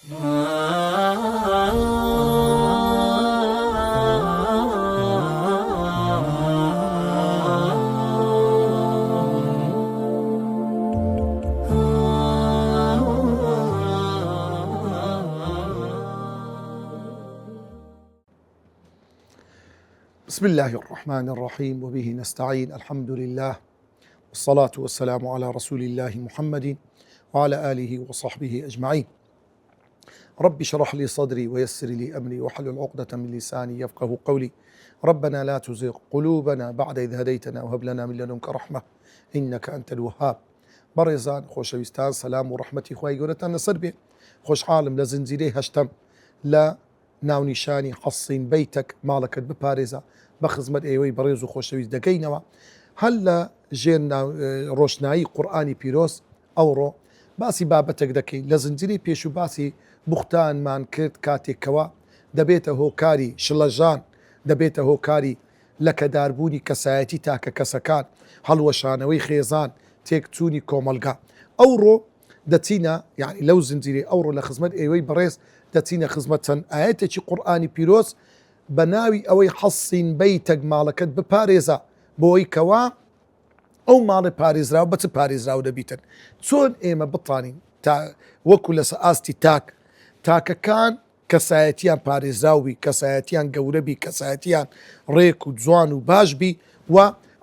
بسم الله الرحمن الرحيم وبه نستعين الحمد لله والصلاة والسلام على رسول الله محمد وعلى آله وصحبه أجمعين. رب اشرح لي صدري ويسر لي أمري واحلل عقدة من لساني يفقه قولي. ربنا لا تزغ قلوبنا بعد إذ هديتنا وهب لنا من لدنك رحمة إنك أنت الوهاب. بەڕێزان خۆشەویستان سەلام و ڕەحمەتی خوای گەورەتان لەسەر بێ. خۆشحاڵم لە زنجیرەی هەشتم لە ناونیشانی حەسین بەیتەک ماڵەکەت بپارێزە بە خزمەت ئێوەی بەڕێز و خۆشەویست دەگەینەوە. هەر لە ژێر ڕۆشنایی قورئانی پیرۆز ئەوڕۆ باسی بابەتێک دەکەین لە زنجیرەی پێش و باسی بوختانمان کرد کاتێکەوە دەبێتە هۆکاری شڵەژان، دەبێتە هۆکاری لەکەداربوونی کەسایەتی تاکە کەسەکان، هەڵوەشانەوەی خێزان، تێکچوونی کۆمەلگا. ئەوڕۆ دەچینە یعنی لەو زنجیرەی ئەوڕۆ لە خزمەت ئێوەی بەڕێز دەچینە خزمەت چەند ئاەتێکی قورئانی پیرۆز بە ناوی ئەوەی حەسین بەیتەک ماڵەکەت بپارێزە بۆی کەوا ئەو ماڵی پارێزراوە بە چ پارێزراوە دەبیتن. چۆن ئێمە بتوانین تا وەکو لەسەر ئاستی تاکەکان کەسایەتیان پارێزراوی، کەسایەتیان گەورەبی، کەسایەتیان ڕێک و جوان و باشبی و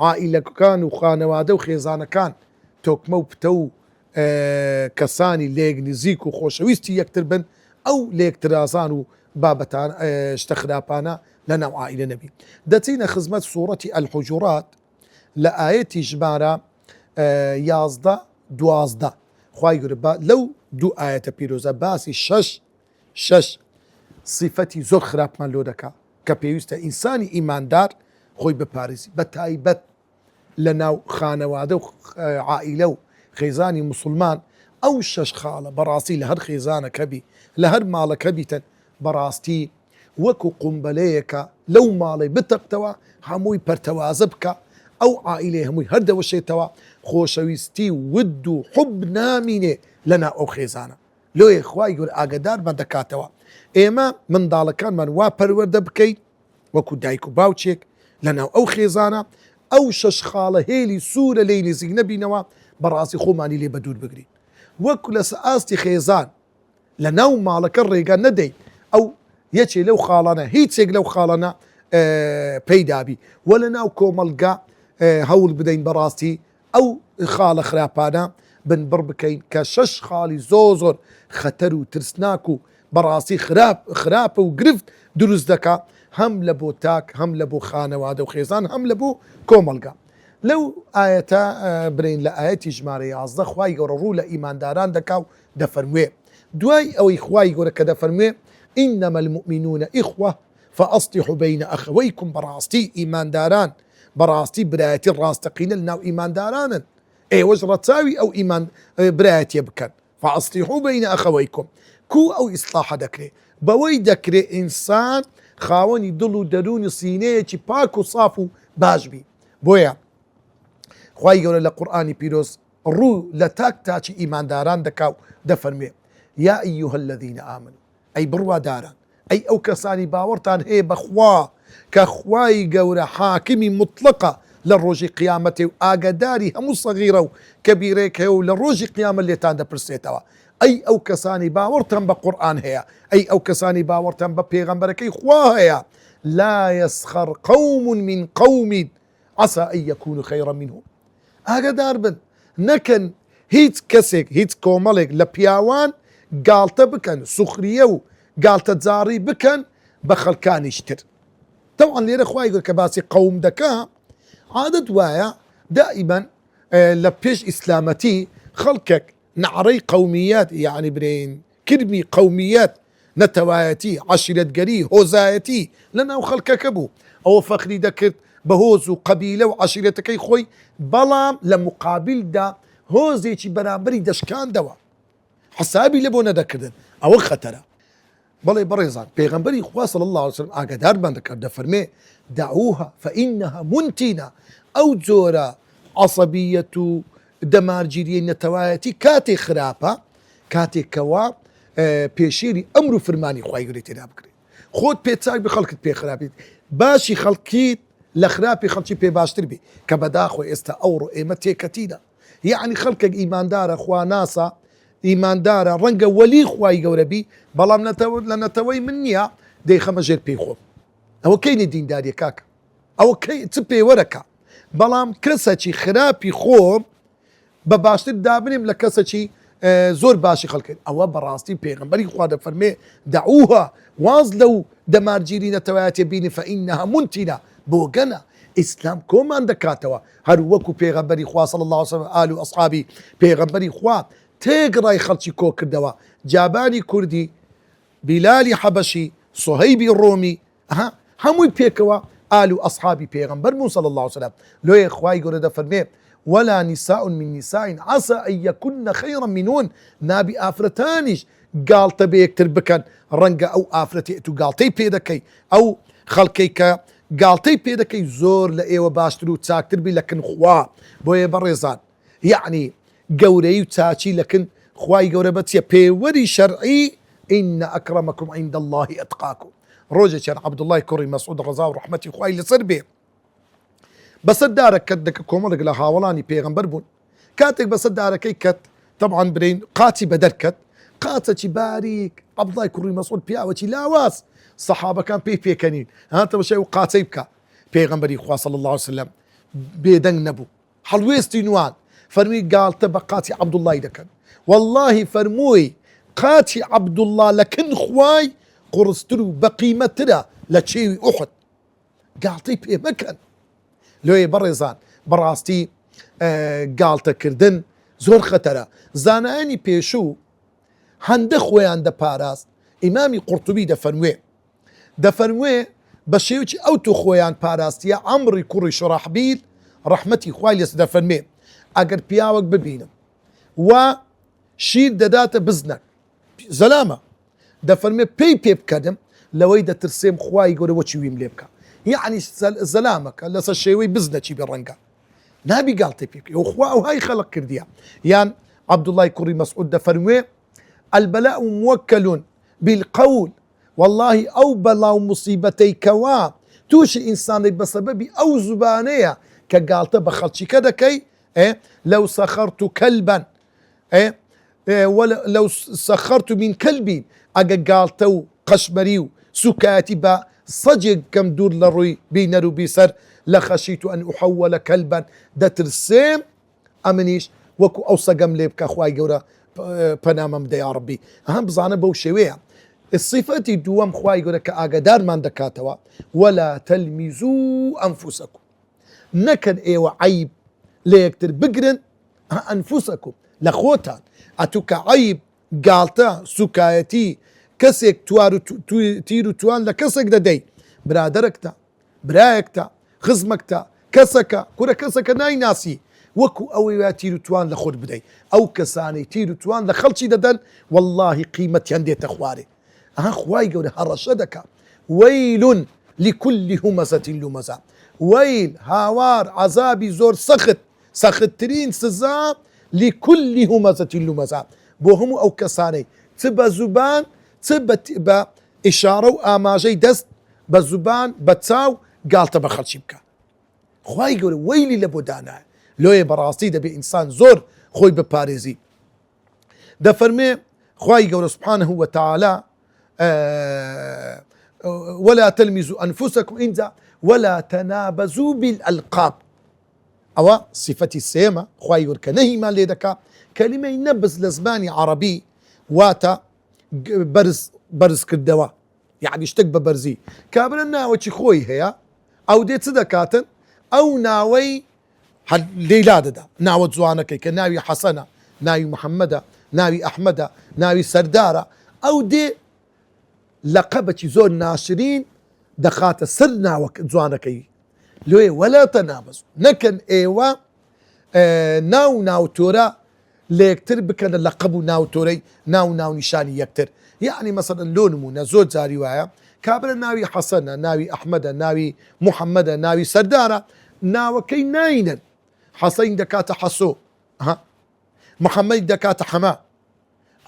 عائیلەکان و خانەوادە و خێزانەکان تۆکمە و پتە و کەسانی لێک نزیک و خۆشەویستی یەکتر بن، ئەو لێکترازان و بابەتان شتە خراپانە لە ناو عائیلە نەبی. دەچینە خزمەت سوورەتی ئەلحوجورات لە ئاەتی ژمارە 11-12. خوای گەورە لەو دوو ئاەتە پیرۆزە باسی شەش صفەتی زۆر خراپمان لۆ دەکا کە پێویستە ئینسانی ئیماندار خۆی بپارێزی، بە تایبەت لە ناو خانەوادە و عائیلە و خێزانی مسلمان. ئەو شەش خاڵە بەڕاستی لە هەر خێزانەکەبی لە هەر ماڵەکەبیتن بەڕاستی وەکو قومبەلەیەکە لەو ماڵی بتەقتەوە هەمووی پەرتەوازە بکە، ئەو عائیلێ هەمووی هەردەوەشێتەوە، خۆشەویستی ود و حوب نامینێ لەنا ئەو خێزانە. لۆیە خوای گەورە ئاگادارمان دەکاتەوە ئێمە منداڵەکانمان وا پەروەردە بکەین وەکو دایک و باوچێک لەناو ئەو خێزانە. ئەو شەش خاڵە هێلی سوورە لێی نزیک نەبینەوە بەڕاستی خۆمانی لێ بەدوور بگرین. وەکو لەسەر ئاستی خێزان لە ناو ماڵەکە ڕێگە نەدەین ئەو یەکێ لەو خاڵانە هیچێک لەو خاڵانە پەیدابی وە لە ناو کۆمەلگا هەوڵ بدەین بەڕاستی ئەو خاڵە خراپانە بنبڕ بکەین کە شەش خاڵی زۆر خەتەر و ترسناک و بەڕاستی خراپە و گرفت دروست دەکا، هەم لە بۆ تاک، هەم لە بۆ خانەوادە و خێزان، هەم لە بۆ کۆمەلگا. لەو ئاەتە برین لە ئاەتی ژمارە 11 خوای گەورە ڕوو لە ئیمانداران دەکا و دەفەرموێ دوای ئەوەی خوای گەورە کە دەفەرموێ ئینەمە المؤمنون ئیخوە فەئەصلحوا بەینە ئەخەوەیکم. بەڕاستی ئیمانداران بەڕاستی برایەتی ڕاستەقینە لەناو ئیماندارانن، ئێوەش ڕەچاوی ئەو ئیمان برایەتیە بکەن. فەئەصلحوا بەینە ئەخەوەیکم کو ئەو ئیسلاحە دەکرێت بەوەی دەکرێت ئینسان خاوەنی دڵ و دەرونی سینەیەکی پاک و صاف و باشبی. بۆیە خوای گەورە لە قورئانی پیرۆز ڕوو لە تاک تاچی ئیمانداران دەکا و دەفەرمێ یا ئەیوهە الەذینە ئامنوا، ئەی بڕواداران، ئەی ئەو کەسانی باوەڕتان هەیە بەخوا کە خوای گەورە حاکمی مطلقە لە ڕۆژی قیامەتێ و ئاگاداری هەموو سەغیرە و کەبیرێک هەیە و لە ڕۆژی قیامەت لێتان دەپرسێتەوە. ئەی ئەو کەسانی باوەڕتان بە قورئان هەیە، ئەی ئەو کەسانی باوەڕتان بە پێغەمبەرەکەی خوا هەیە، لا يسخر قوم من قوم عسى أن يكونوا خيرا منهم. ئاگادار بن نەکەن هیچ کەسێک هیچ کۆمەڵێک لە پیاوان گاڵتە بکەن، سوخریە و گاڵتە جاڕی بکەن بە خەڵکانیشتر. طبعا لێرە خوای گەورە کە باسی قەوم دەکا عادەت وایە دائما لە پێش ئیسلامەتی خەڵکێک نعرەی قەومیەت یعنی برین کرمی قەومیەت نەتەوایەتی عەشیرەتگەری هۆزایەتی لە ناو خەڵکەکە بوو، ئەوە فەخری دەکرد بە هۆز و قەبیلە و عەشیرەتەکەی خۆی، بەڵام لە مقابلدا هۆزێکی بەرامبەری دەشکاندەوە، حسابی لە بۆ نەدەکردن. ئەوە خەتەرە. بەڵێ بەڕێزان پێغەمبەری خوا صلی الله علیه وسلم ئاگادارمان دەکات دەفەرمێ دعوها فإنها منتینە. ئەو جۆرە عەسەبیەت و دەمارگیریەی نەتەوایەتی کاتێک خراپە، کاتێک کەوا پێشێری ئەمر و فرمانی خوای گەورەی تێدا بکرێت خۆت پێچاک بە خەڵکت پێ خراپێت باشی خەڵکیت لە خراپی خەڵکی پێ باشتر بێ کە بەداخۆی ئێستا ئەوڕۆ ئێمە تێکەتینە یعنی خەڵکێک ئیماندارە خوا ناسا ئیماندارە ڕەنگە وەلی خوای گەورە بی بەڵام لە نەتەوەی من نییە دەیخەمە ژێر پێی خۆم ئەوە کەینی دینداریە کاکە ئەوە چ پێوەرەکە بەڵام کەسەکی خراپی خۆم بە باشتر دابنیم لە کەسەکی زۆر باشی خەڵکرد ئەوە بەڕاستی پێغەمبەری خوا دەفەرمێ دەعوها واز لەو دەمارگیری نەتەوایەتێ بینی فەئینەها مونتینە بۆ گەنە ئیسلام کۆمان دەکاتەوە هەر وەکو پێغەمبەری خوا صلی الله علیه وسلم ئال و ئەصحابی پێغەمبەری خوا تێگڕای خەڵکی کۆ کردەوە جابانی کوردی بیلالی حەبەشی سوهەیبی ڕۆمی هەمووی پێکەوە ئال و ئەصحابی پێغەمبەر بوون صلی الله علیه وسلم لۆیە خوای گەورە دەفەرمێ ولا نساء من نساء عسى أن يكن خيرا منهن نابي ئافرەتانیش گاڵتە بە یەکتر بکەن ڕەنگە ئەو ئافرەتی تو گاڵتەی پێ دەکەی ئەو خەڵکەی کە گاڵتەی پێ دەکەی زۆر لە ئێوە باشتر و چاکتر بی لەکن خوا بۆیە بەڕێزان یعنی گەورەی و چاچی لەکن خوای گەورە بەچیە پێوەری شەرعی إن أكرمكم عند الله أتقاكم ڕۆژێکیان عەبدوڵڵای کوڕی مەسعود ڕەزا و ڕەحمەتی خوای لەسەر بێ بەسەر دارەکەت دەکە کۆمەڵێک لە هاوڵانی پێغەمبەر بوون کاتێک بەسەر دارەکەی کەت طبعا برین قاچی بەدەرکەت قاچەکی باریک عەبدوڵڵای کوڕی مەسعود پیاوەکی لاواز سەحابەکان پێی پێکەنین هاتەوە شەی و قاچەی بکە پێغەمبەری خوا صلی الله علیه وسلم بێدەنگ نەبوو هەڵوێستی نوان فەرمی گاڵتە بە قاچی عەبدوڵڵای دەکەن والله فەرمووی قاچی عەبدوڵڵا لەکن خوای قورستر و بەقیمەترە لە چێوی ئوحد گاڵتەی پێ مەکەن لۆیە بەڕێزان بەڕاستی گاڵتەکردن زۆر خەتەرە زانایانی پێشوو هەندە خۆیان دەپاراست ئیمامی قورتوبی دەفەرموێ بە شێوکی ئەو تو خۆیان پاراستیە عەمری کوڕی شوڕەحبیل ڕەحمەتی خوای لێس دەفەرمێ ئەگەر پیاوەک ببینم و شیر دەداتە بزنەک زەلامە دەفەرمێ پێی پێ بکەدم لەوەی دەترسێم خوای گەورە وەچی ویم لێ بکە یعنی زەلامەکە لەسەر شێوەی بزنەکی بێ ڕەنگە نابی گاڵتەی پێ بکەی وخوا ئەوهای خەڵق کردیە یان عەبدوڵڵای کوڕی مەسعود دەفەرموێ البلاء موكل بالقول والله ئەو بەڵا و موسیبەتەی کەوا تووشی ئینسانێک بە سەبەبی ئەو زوبانەیە کە گاڵتە بە خەڵکیکە دەکەی لەو سەخەرت کەلبەن لەو سەخەرت من کەلبی ئەگە گاڵتە و قەشمەری و سوکایەتی بە سەجێک کەم دوور لە ڕووی بینەر و بیسەر لە خەشیت و ئەن ئوحەوەلە کەلبەن دەترسێم ئەمنیش وەکو ئەو سەگەم لێ بکە خوای گەورە پەنامەم بدە یا ڕەبی هەم بزانە بەو شێوەیە صفەتی دووەم خوای گەورە کە ئاگادارمان دەکاتەوە ولا تەلمیزوو ئەنفوسەکم نەکەن ئێوە عەیب لە یەکتر بگرن ئەنفوسەکم لە خۆتان ئەتوکە عەیب گاڵتە سوکایەتی کەسێک تیر و توان لە کەسێک دەدەی برادەرێکتە برایەکتە خزمەکتە کەسەکە کورە کەسەکە نایناسی وەکو ئەوەی وا تیر و توان لە خۆت بدەیت ئەو کەسانەی تیر و توان لە خەڵکی دەدەن واللهی قیمەتیان دێتە خوارێ خوای گەورە هەڕەشە دەکا وەیل لكل همزة لمزة وەیل هاوار عەزابی زۆر سەختترین سزا لكل همزة لمزة بۆ هەموو ئەو کەسانەی چ بە زوبان چ بە ئیشارە و ئاماژەی دەست بە زوبان بە چاو گاڵتە بە خەڵکی بکە خوای گەورە وەیلی لە بۆ دانایە لۆیە بەڕاستی دەبێ ئینسان زۆر خۆی بپارێزی دەفەرمێ خوای گەورە سبحانه وتعالى ولا تلمزوا أنفسكم إنجا ولا تنابزوا بالألقاب ئەوە صفەتی سێمە خوای گەورە کە نەهیمان لێ دەکا کەلیمەی نەبز لە زمانی عەرەبی واتە بەرزکردەوە یعنی شتێک بە بەرزی کابرا ناوەکی خۆی هەیە ئەو دێ چ دەکاتن ئەو ناوەی لێیلا دەدا ناوە جوانەکەی کە ناوی حەسەنە ناوی محەممەدە ناوی ئەحمەدە ناوی سەردارە ئەو دێ لەقەبەکی زۆر ناشرین دەخاتە سەر ناوە جوانەکەی لۆیە وەلا تەنابەز نەکەن ئێوە ناوتۆرە لە یەکتر بکەنە لەقەب و ناوتۆرەی ناونیشانی یەکتر یعنی مەسەڵەن لۆ نمونە زۆر جاری وایە کابرا ناوی حەسەنە ناوی ئەحمەدە ناوی محەممەدە ناوی سەردارە ناوەکەی ناینن حەسەین دەکاتە حەسۆ محەممەد دەکاتە حەما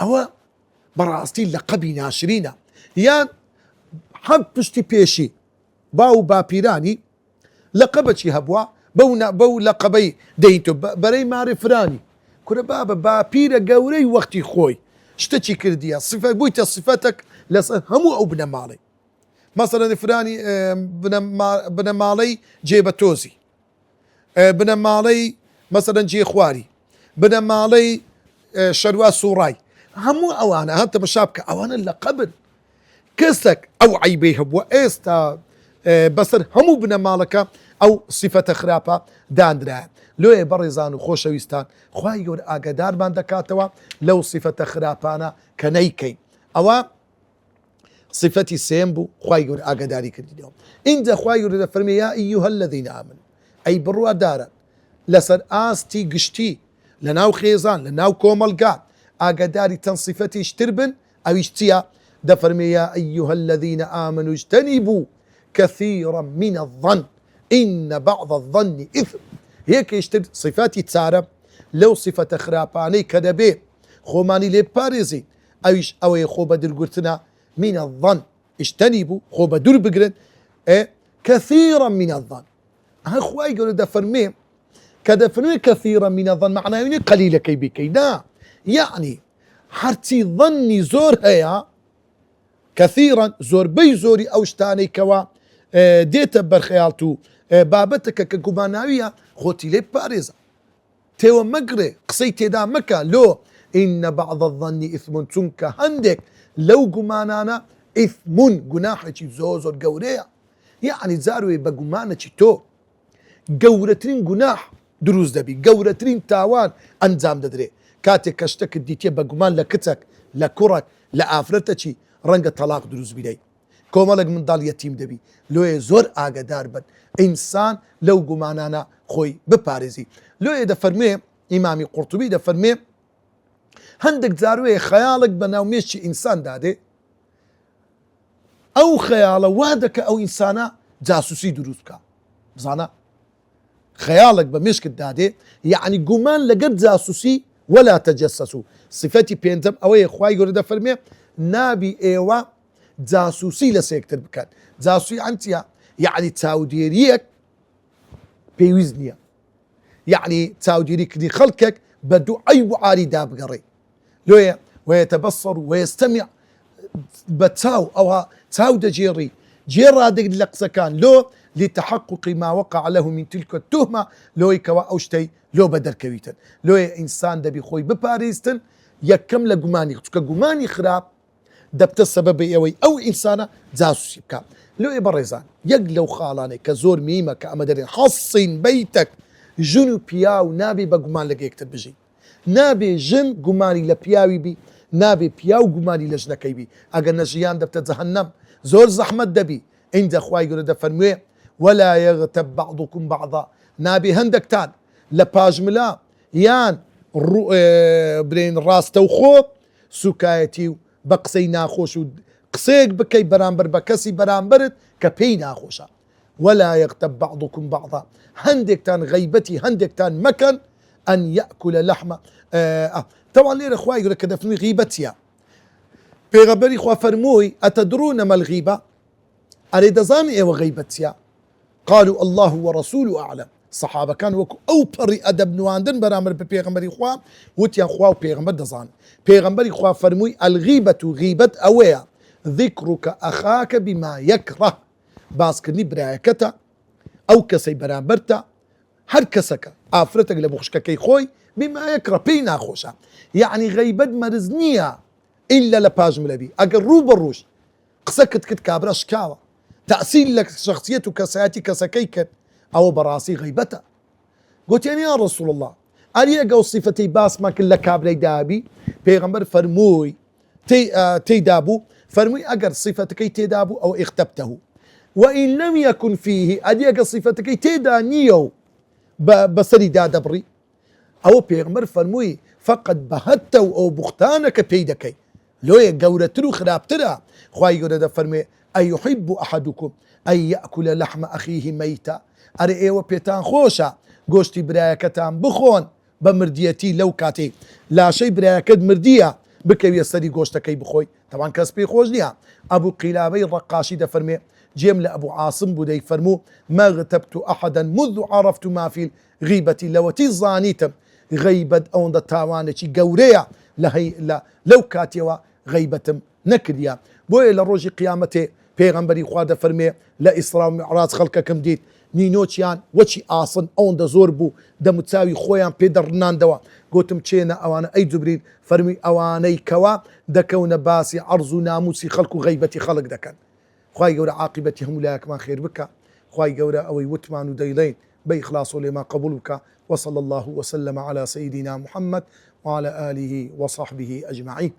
ئەوە بەڕاستی لەقەبی ناشرینە یان حەب پشتی پێشی باو باپیرانی لەقەبەچی هەبووە بەو لەقەبەی دەیتۆ بەرەی ماری فرانی کورە بابە باپیرە گەورەی وەختی خۆی شتێکی کردیە صفە بوویتە صفەتێک لەسەر هەموو ئەو بنەماڵی مەسەڵەن فرانی بنەماڵەی جێبەتۆزی بنەماڵەی مەسەڵەن جێخواری بنەماڵەی شەروا سوڕای هەموو ئەوانە هەتە بەشا بکە ئەوانە لەقەبن کەسێک ئەو عیبەی هەبووە ئێستا بەسەر هەموو بنەماڵەکە ئەو صفەتە خراپە دانرایە لۆیە بەڕێزان و خۆشەویستان خوای گەورە ئاگادارمان دەکاتەوە لەو صفەتە خراپانە کە نەیکەین ئەوە صفەتی سێم بوو خوای گەورە ئاگاداری کردینەوە ئینجا خوای گەورە دەفەرمێ یا ئەیوهە الەذینە ئامنوا ئەی بڕوادارە لەسەر ئاستی گشتی لەناو خێزان لەناو کۆمەلگا ئاگاداری چەند صفەتیش تر بن ئەویش چییە دەفەرمێ یا ئەیوهە الەذینە ئامنوا اجتەنیبوا كثيرا من الظن إن بعض الظن إثم هيك يشتد صفاتي تسارب لو صفة خراباني كدبي خوماني لي باريزي أويش أوي خوبة درقرتنا من الظن اجتنبوا خوبة دور بقرن كثيرا من الظن هخواي يقولوا دفرمي كدفرمي كثيرا من الظن معناه يعني قليلة كي بكي لا يعني حرتي ظني زور هيا كثيرا زور بي زوري أوشتاني كوا دێتە بەرخەیاڵت و بابەتەکە کە گوماناویە خۆتی لێ پارێزە تێوە مەگرێ قسەی تێدا مەکە لۆ ئینە بەعض الظن ئیثم چونکە هەندێک لەو گومانانە ئیثمون گوناحێکی زۆر زۆر گەورەیە یعنی جاروێ بە گومانێکی تۆ گەورەترین گوناح دروست دەبی گەورەترین تاوان ئەنجام دەدرێ کاتێک کە شتێکت دیتێ بە گومان لە کچێک لە کوڕێک لە ئافرەتەکی ڕەنگە تەلاق دروست بیدەی کۆمەڵێک منداڵ یەتیم دەبی لۆیە زۆر ئاگدار بن ئینسان لەو گومانانە خۆی بپارێزی لۆیە دەفەرمێ ئیمامی قورتوبی دەفەرمێ هەندێک جاروەیە خەیاڵێک بە ناومێشتی ئینسان دادێ ئەو خەیاڵە وا دەکە ئەو ئینسانە جاسوسی دروست بکە بزانە خەیاڵێک بە مێشکت دادێ یعنی گومان لەگەر جاسوسی وەلا تەجەسەسوا صفەتی پێنجەم ئەوەیە خوای گەورە دەفەرمێ نابی ئێوە جاسوسی لە سێکتر بکات جاسوسی ئەنچیە یعنی چاودێریەک پێویست نییە یعنی چاودێریکردنی خەڵکێک بە دوو عەیب و عاری دابگەڕێ لۆیە وەیەتەبەسەڕ وەیەستەمیع بە چاو ئەوها چاو دەجێڕی جێڕادەگرێت لە قسەکان لۆ لتحقق ما وقع له من تلك التهمة لۆی کەوا ئەو شتەی لۆ بە دەرکەویتن لۆیە ئینسان دەبی خۆی بپارێزتن یەکەم لە گومانی چونکە گومانی خراپ دەبتە سەبەبی ئەوەی ئەو ئینسانە جاسوسی بکە لۆیە بەڕێزان یەک لەو خاڵانێک کە زۆر میمە کە ئەمە دەرێن حەسین بەیتەک ژن و پیا و نابێ بە گومان لەگە یەکتر بژی نابێ ژن گومانی لە پیاوی بی نابێ پیا و گومانی لە ژنەکەی بی ئەگەر نەژیان دەبتە جەهەنەم زۆر زەحمەت دەبی ئینجا خوای گەورە دەفەرموێ ولا يغتب بعضكم بعضا نابێ هەندێکتان لە پاژملا یان برێن ڕاستە و خۆ سوکایەتی و بە قسەی ناخۆش و قسەیەک بکەی بەرامبەر بە کەسی بەرامبرت کە پێی ناخۆشە ولا يغتب بعضكم بعضا هەندێکتان غەیبەتی هەندێکتان مەکەن ئەن یەأکل لەحمە طبعا لێرە خوای گەورە کە دەفەرمێ غیبەت چییە پێغەمبەری خوا فەرمووی ئەتەدرونە مە الغیبە ئەرێ دەزانن ئێوە غەیبەت چییە قالوا الله ورسوله أعلم صحابة كان وكو أو بري أدب نواندن برامر ببيغمبري خوا وتيان خوا وبيغمبر دزان بيغمبري خوا فرموي الغيبة غيبة أويا ذكرك أخاك بما يكره باسكني برايكتا أو كسي برامبرتا هر كسك آفرتك لبخشك كي خوي بما يكره بينا خوشا يعني غيبة مرزنية إلا لباج ملبي أقل رو بروش قسكت كت كابرا شكاوة تأثير لك شخصيته كساتي كسكيكت أو براسي غيبته قلت يعني يا رسول الله أريا قو صفتي باس ما كل كابري دابي بيغمبر فرموي تي دابو فرموي أجر صفتك تي دابو أو اختبته وإن لم يكن فيه أريا صفتك تي دانيو بصري دا دبري أو بيغمبر فرموي فقد بهته أو بختانك بيدكي لو يقورترو خرابترا خواهي قرد فرمي أيحب أحدكم أن يأكل لحم أخيه ميتا أري إيوة بيتان خوشا قوشتي برايكتان بخون بمرديتي لو كاتي لا شي برايكت مردية بکەویە سەری گۆشتەکەی بخۆی تەوان کەس پێی خۆش نییە. ئەبوو قیلابەی ڕەقاشی دەفەرمێ جێم لە ئەبوو عاسم بوو دەیفەرموو ما غتبت أحدا منذ عرفت ما في الغيبة لەوەتی زانیتم غەیبەت ئەوەندە تاوانێکی گەورەیە لەو کاتێەوە غەیبەتم نەکردیە. بۆیە لە ڕۆژی قیامەتێ پێغەمبەری خوا دەفەرمێ لە ئیسرا و میعراج خەڵکەکەم دیت نینۆچیان وەچی ئاسن ئەوەندە زۆر بوو دەموچاوی خۆیان پێدەڕناندەوە گوتم چێنە ئەوانە ئەی جوبریل فەرمی ئەوانەی کەوا دەکەونە باسی عەرز و ناموسی خەڵک و غەیبەتی خەڵک دەکەن. خوای گەورە عاقبەتی هەموو لایەکمان خێر بکە. خوای گەورە ئەوەی وتمان و دەیڵێن بإخلاص لما قبول بك. وصلى الله وسلم على سيدنا محمد وعلى آله وصحبه أجمعين.